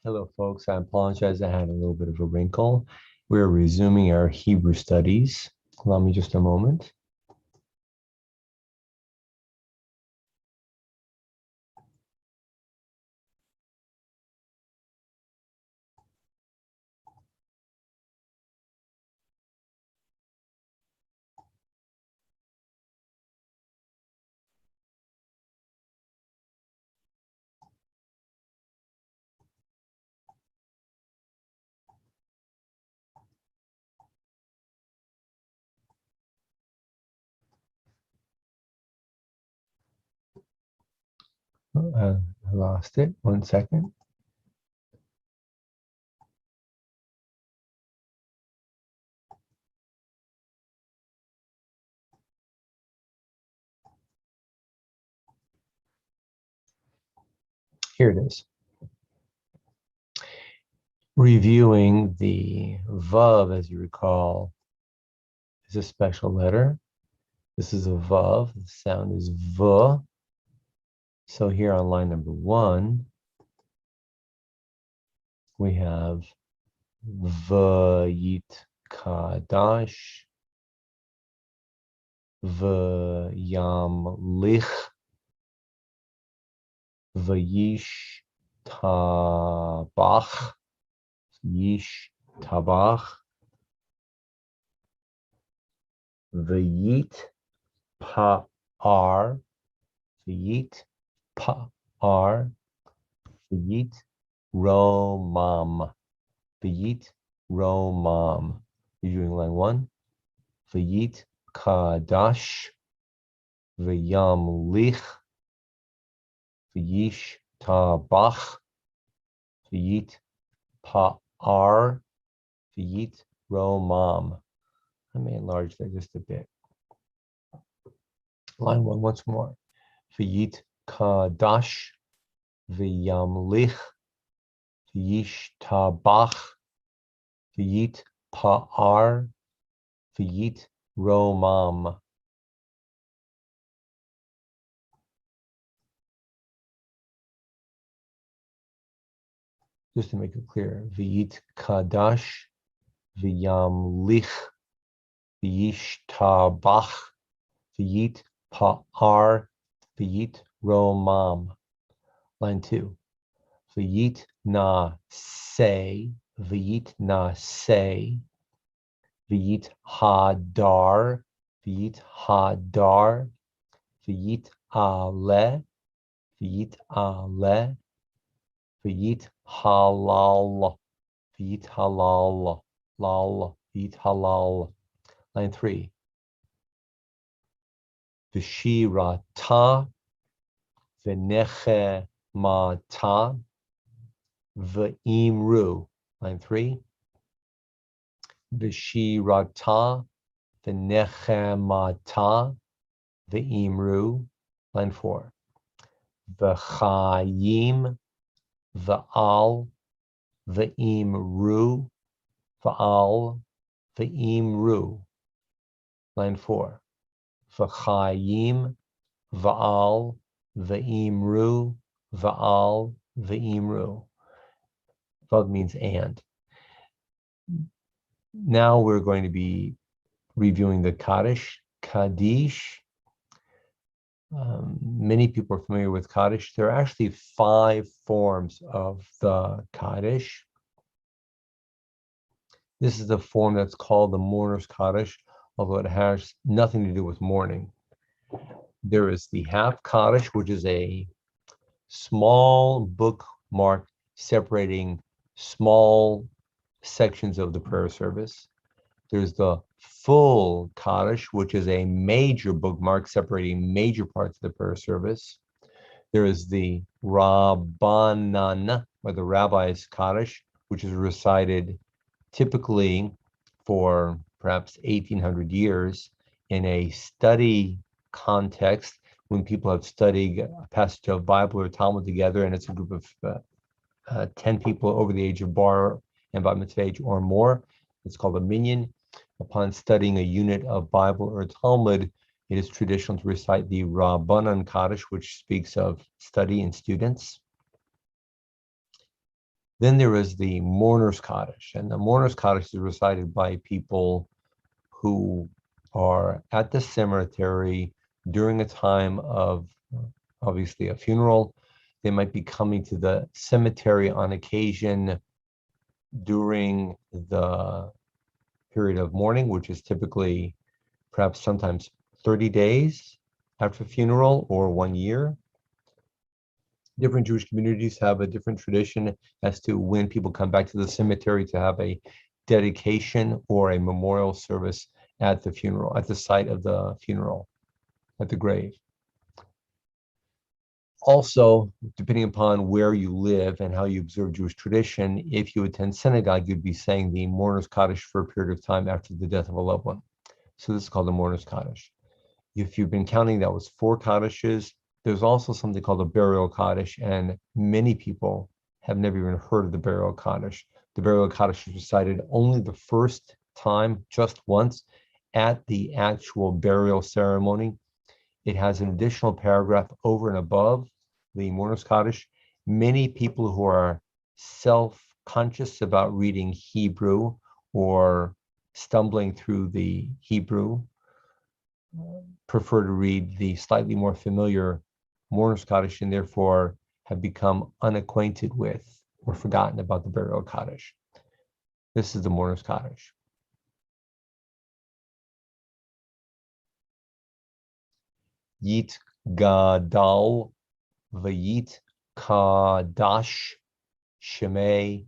Hello, folks. I apologize. I had a little bit of a wrinkle. We're resuming our Hebrew studies. Allow me just a moment. I lost it. 1 second. Here it is. Reviewing the Vav, as you recall, is a special letter. This is a Vav. The sound is V. So here on line number 1, we have Vayit Kadash, Vayamlich, Vayish Tabach, Yish Tabach, Vayit Pa'ar, Vayit Pa'ar, Vayit Romam, Vayit Romam. Reviewing line 1, Vayit Kadash, Vayamlich, Vayish Tabach, Vayit Pa'ar, Vayit Romam. I may enlarge that just a bit. Line 1 once more. Vayit Kadash, Vayamlich, Vayish Tabach, Vayit Pa'ar, Vayit Romam. Just to make it clear, Vayit Kadash, Vayamlich, Vayish Tabach, Vayit Pa'ar, Vayit Romam. Line 2. Vayit na say, Vayit na say, Vayit hadar, Vayit hadar, Vayit ale, Vayit ale, Vayit halal, Vayit halal, lal, Vayit halal. Line 3. V'shirata, v'nechemata, v'imru. Line 3. V'shirata, v'nechemata, v'imru. Line 4. V'chayim, v'al, v'imru, v'al, v'imru. Line 4. V'chayim, v'al, v'imru, v'al, v'imru. Vav means and. Now we're going to be reviewing the Kaddish. Kaddish. Many people are familiar with Kaddish. There are actually 5 forms of the Kaddish. This is the form that's called the mourner's Kaddish, although it has nothing to do with mourning. There is the half Kaddish, which is a small bookmark separating small sections of the prayer service. There's the full Kaddish, which is a major bookmark separating major parts of the prayer service. There is the Rabbanan, or the rabbi's Kaddish, which is recited typically for perhaps 1800 years in a study context when people have studied a passage of Bible or Talmud together, and it's a group of 10 people over the age of bar and bat mitzvah age or more. It's called a minyan. Upon studying a unit of Bible or Talmud, it is traditional to recite the Rabbanan Kaddish, which speaks of study and students. Then there is the mourner's Kaddish, and the mourner's Kaddish is recited by people who are at the cemetery during a time of obviously a funeral. They might be coming to the cemetery on occasion during the period of mourning, which is typically perhaps sometimes 30 days after funeral or 1 year. Different Jewish communities have a different tradition as to when people come back to the cemetery to have a dedication or a memorial service at the funeral, at the site of the funeral, at the grave. Also, depending upon where you live and how you observe Jewish tradition, if you attend synagogue, you'd be saying the mourner's Kaddish for a period of time after the death of a loved one. So this is called the mourner's Kaddish. If you've been counting, that was 4 Kaddishes. There's also something called a burial Kaddish, and many people have never even heard of the burial Kaddish. The burial Kaddish is recited only the first time, just once, at the actual burial ceremony. It has an additional paragraph over and above the mourner's Kaddish. Many people who are self-conscious about reading Hebrew or stumbling through the Hebrew prefer to read the slightly more familiar mourner's Kaddish and therefore have become unacquainted with or forgotten about the burial Kaddish. This is the mourner's Kaddish. Yit Gadal Vayit Kadash Shemei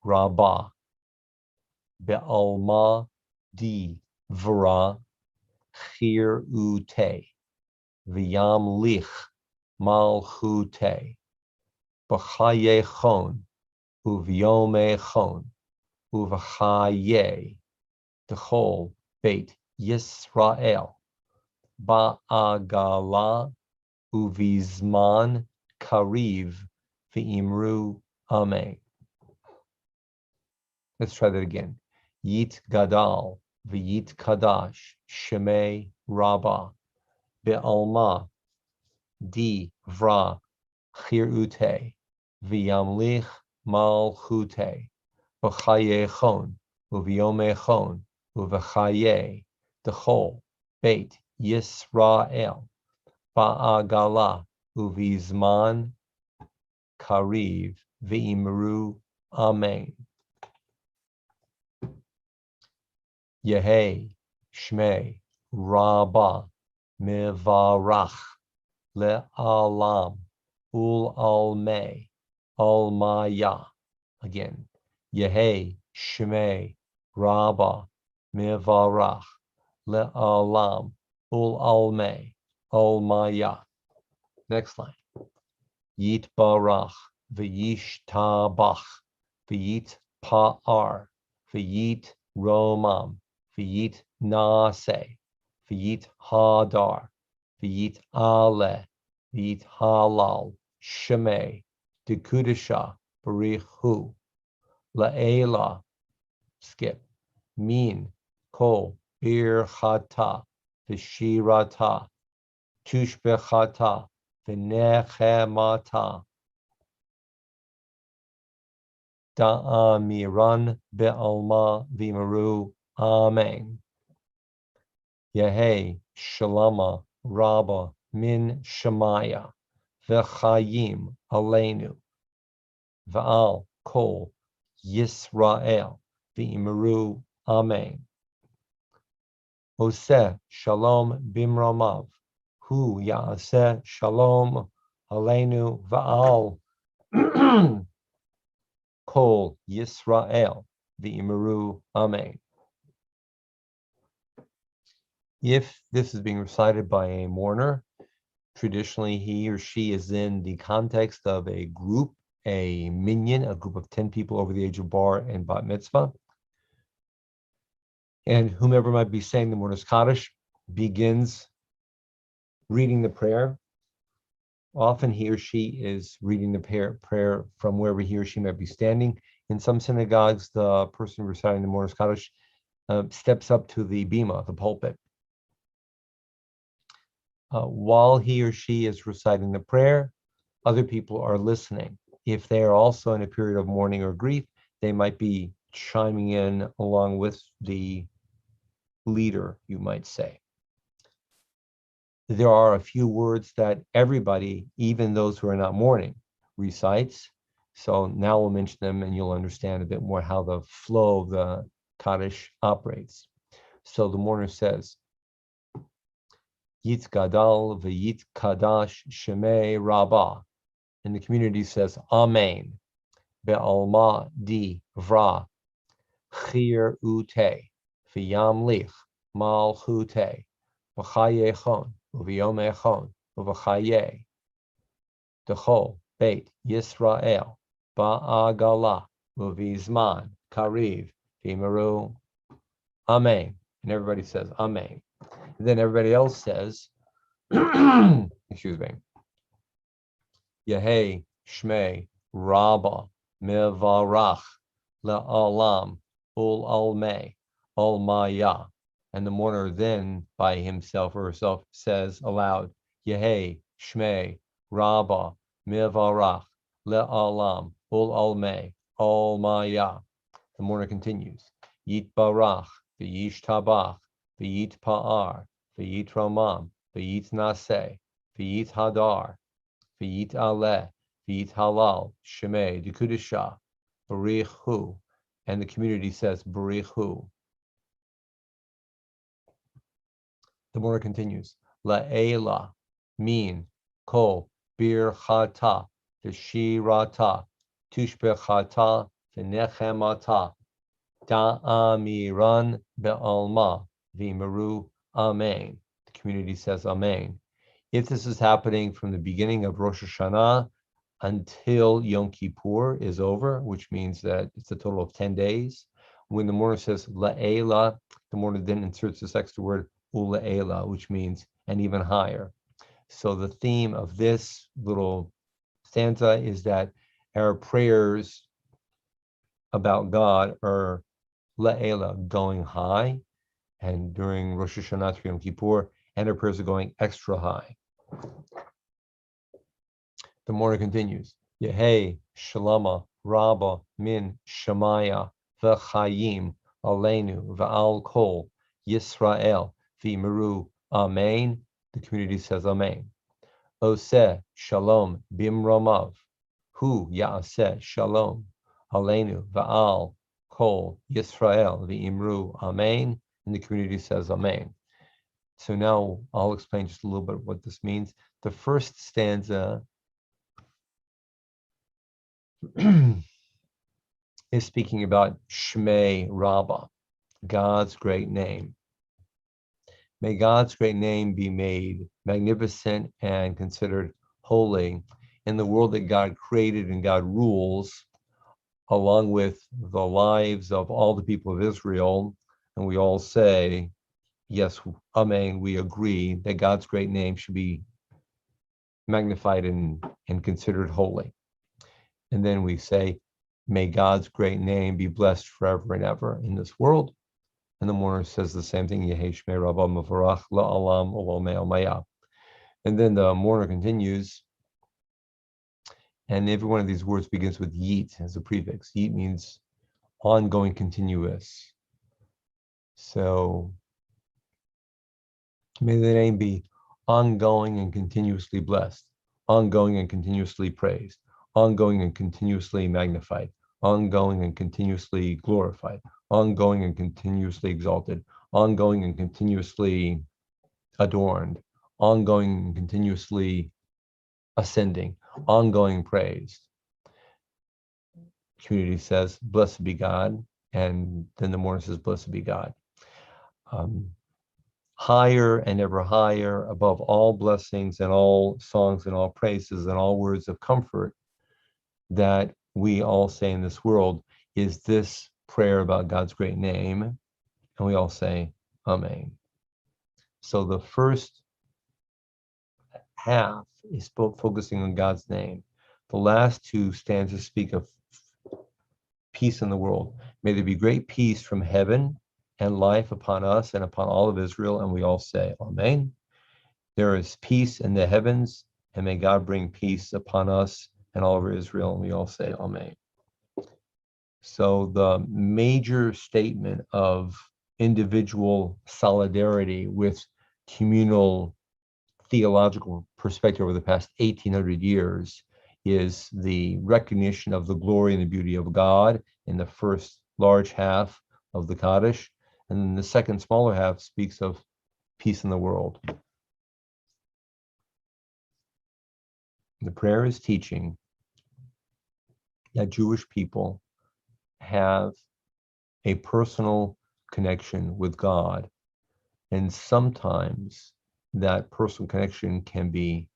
Rabbah Be'alma Di Vra Chir Ute V'yam Lich Malchute B'chaye Chon Uvyome Chon Uv'chaye D'chol Beit Yisrael Ba'agala Uvizman Kariv V'imru Amen. Let's try that again. Yit Gadal V'yit Kadash Shemei Rabbah Be'alma Di Vra Chir Ute V'yamlich Malchute B'chaye Chon Uvyome Chon Uv'chaye D'chol Beit Yisrael Ba'agala Uvizman Kariv V'imru Amen. Yehi Shmei Rabbah Mevarach Le'alam Ul Almei Almaya. Again, Yehi Shmei Rabbah Mevarach Le'alam Ul Almei Almaya. Next line. Yit Barach V'yish Tabach V'yit Pa'ar V'yit Romam V'yit Nase V'yit Hadar V'yit Ale V'yit Halal Shemei Dekudisha Barichu La'ela skip Min Kol Birchata V'shirata Tushbechata V'nechemata Da'amiran Be'alma V'imru Amen. Yehi Shalama Rabba Min Shemaya V'chayim Aleinu V'al Kol Yisrael V'imru Amen. Oseh Shalom Bimramav Hu Ya'aseh Shalom Aleinu V'al Kol Yisrael V'imru Amen. If this is being recited by a mourner, traditionally he or she is in the context of a group, a minyan, a group of 10 people over the age of bar and bat mitzvah. And whomever might be saying the mourner's Kaddish begins reading the prayer. Often he or she is reading the prayer from wherever he or she might be standing. In some synagogues, the person reciting the mourner's Kaddish steps up to the bima, the pulpit. While he or she is reciting the prayer, other people are listening. If they are also in a period of mourning or grief, they might be chiming in along with the leader, you might say. There are a few words that everybody, even those who are not mourning, recites. So now we'll mention them and you'll understand a bit more how the flow of the Kaddish operates. So the mourner says, Yit Gadal v'Yit Kadash Shemei Rabbah. And the community says, Amen. Be'alma di vra chir ute v'yamlich malchute v'chayechon v'yomechon v'chaye dechol beit Yisrael ba'agala v'vizman kariv v'meru. Amen. And everybody says, Amen. And then everybody else says, excuse me, Yehei Shmei Rabbah Mevarach Le'alam Ul Almei Almaya. And the mourner then by himself or herself says aloud, Yehei Shmei Rabbah Mevarach Le'alam Ul Almei Almaya. The mourner continues, Yit Barach V'yish Tabach V'yit Pa'ar V'yit Ramam V'yit Naseh V'yit Hadar V'yit Aleh, V'yit Halal, Shemei, Dekudisha, Barich Hu. And the community says, Barich Hu. The mourner continues, La'ela, Min, Kol, Bir Chata, V'shirata, Tushbechata, V'nechemata, Da'amiran Be'alma, V'meru, Amen. The community says, Amen. If this is happening from the beginning of Rosh Hashanah until Yom Kippur is over, which means that it's a total of 10 days, when the mourner says La'ela, the mourner then inserts this extra word Ula'ela, which means and even higher. So the theme of this little stanza is that our prayers about God are La'ela, going high, and during Rosh Hashanah through Yom Kippur, and our prayers are going extra high. The mourner continues, Yehei Shalama Rabba Min Shemaya V'chayim Aleinu V'al Kol Yisrael V'meru Amen. The community says Amen. Oseh Shalom Bimromav Hu Ya'aseh Shalom Aleinu V'al Kol Yisrael V'imru Amen. And the community says Amen. So now I'll explain just a little bit what this means. The first stanza is speaking about Shmei Rabbah, God's great name. May God's great name be made magnificent and considered holy in the world that God created and God rules, along with the lives of all the people of Israel. And we all say, yes, Amen, we agree that God's great name should be magnified and considered holy. And then we say, may God's great name be blessed forever and ever in this world. And the mourner says the same thing, Yehei Shmei Rabbah Mevarach La'alam Olamei Almaya. And then the mourner continues, and every one of these words begins with Yit as a prefix. Yit means ongoing, continuous. So may the name be ongoing and continuously blessed, ongoing and continuously praised, ongoing and continuously magnified, ongoing and continuously glorified, ongoing and continuously exalted, ongoing and continuously adorned, ongoing and continuously ascending, ongoing praised. Community says, blessed be God. And then the mourner says, blessed be God. Higher and ever higher above all blessings and all songs and all praises and all words of comfort that we all say in this world is this prayer about God's great name. And we all say, Amen. So the first half is focusing on God's name. The last two stanzas speak of peace in the world. May there be great peace from heaven and life upon us and upon all of Israel. And we all say, Amen. There is peace in the heavens, and may God bring peace upon us and all over Israel, and we all say Amen. So the major statement of individual solidarity with communal theological perspective over the past 1800 years is the recognition of the glory and the beauty of God in the first large half of the Kaddish, and then the second smaller half speaks of peace in the world. The prayer is teaching that Jewish people have a personal connection with God, and sometimes that personal connection can be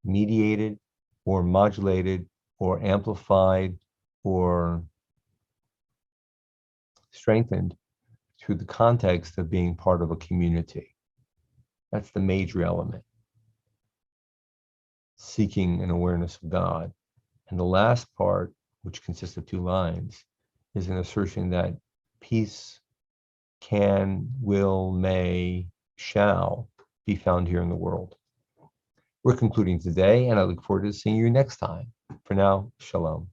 mediated or modulated or amplified or strengthened through the context of being part of a community. That's the major element. Seeking an awareness of God. And the last part, which consists of 2 lines, is an assertion that peace can, will, may, shall be found here in the world. We're concluding today, and I look forward to seeing you next time. For now, shalom.